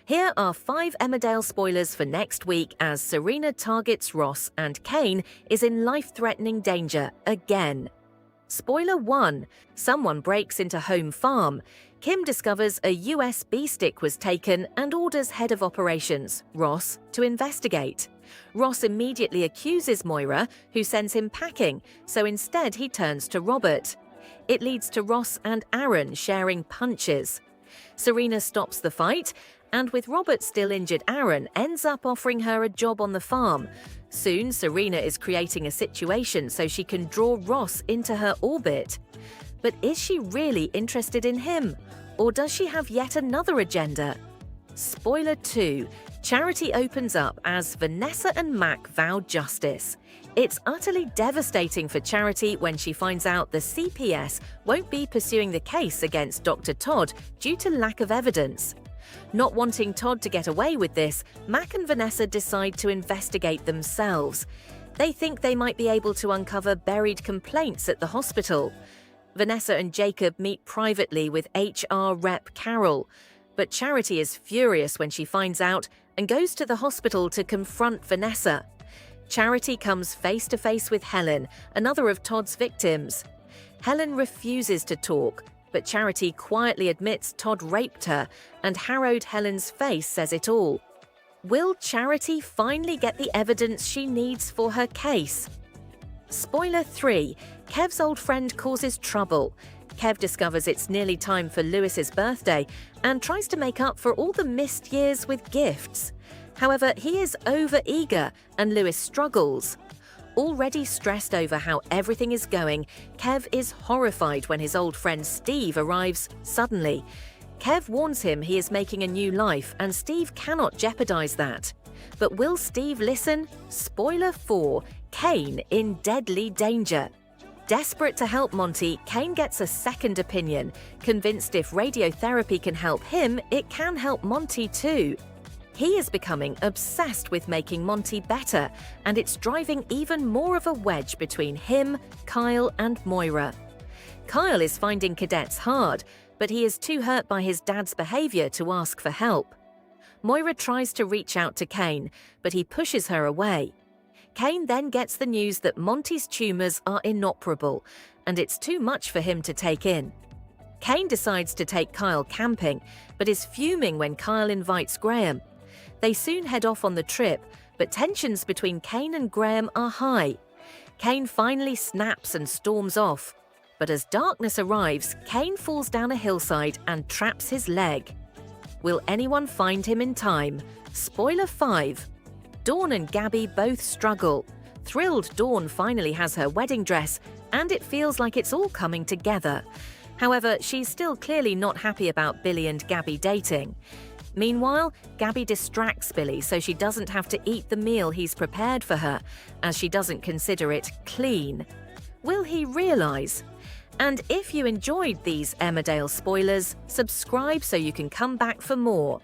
Here are 5 Emmerdale spoilers for next week as Serena targets Ross and Cain is in life-threatening danger again. Spoiler 1. Someone breaks into home farm. Kim discovers a USB stick was taken and orders head of operations, Ross, to investigate. Ross immediately accuses Moira, who sends him packing, so instead he turns to Robert. It leads to Ross and Aaron sharing punches. Serena stops the fight, and with Robert still injured, Aaron ends up offering her a job on the farm. Soon, Serena is creating a situation so she can draw Ross into her orbit. But is she really interested in him? Or does she have yet another agenda? Spoiler 2. Charity opens up as Vanessa and Mac vow justice. It's utterly devastating for Charity when she finds out the CPS won't be pursuing the case against Dr. Todd due to lack of evidence. Not wanting Todd to get away with this, Mac and Vanessa decide to investigate themselves. They think they might be able to uncover buried complaints at the hospital. Vanessa and Jacob meet privately with HR rep Carol, but Charity is furious when she finds out and goes to the hospital to confront Vanessa. Charity comes face to face with Helen, another of Todd's victims. Helen refuses to talk, but Charity quietly admits Todd raped her, and harrowed Helen's face says it all. Will Charity finally get the evidence she needs for her case? Spoiler 3. Kev's old friend causes trouble. Kev discovers it's nearly time for Lewis's birthday and tries to make up for all the missed years with gifts. However, he is over-eager and Lewis struggles. Already stressed over how everything is going, Kev is horrified when his old friend Steve arrives suddenly. Kev warns him he is making a new life and Steve cannot jeopardize that. But will Steve listen? Spoiler 4. Cain in deadly danger. Desperate to help Monty, Cain gets a second opinion. Convinced if radiotherapy can help him, it can help Monty too. He is becoming obsessed with making Monty better, and it's driving even more of a wedge between him, Kyle, and Moira. Kyle is finding cadets hard, but he is too hurt by his dad's behavior to ask for help. Moira tries to reach out to Cain, but he pushes her away. Cain then gets the news that Monty's tumors are inoperable, and it's too much for him to take in. Cain decides to take Kyle camping, but is fuming when Kyle invites Graham. They soon head off on the trip, but tensions between Cain and Graham are high. Cain finally snaps and storms off. But as darkness arrives, Cain falls down a hillside and traps his leg. Will anyone find him in time? Spoiler 5. Dawn and Gabby both struggle. Thrilled Dawn finally has her wedding dress, and it feels like it's all coming together. However, she's still clearly not happy about Billy and Gabby dating. Meanwhile, Gabby distracts Billy so she doesn't have to eat the meal he's prepared for her, as she doesn't consider it clean. Will he realize? And if you enjoyed these Emmerdale spoilers, subscribe so you can come back for more.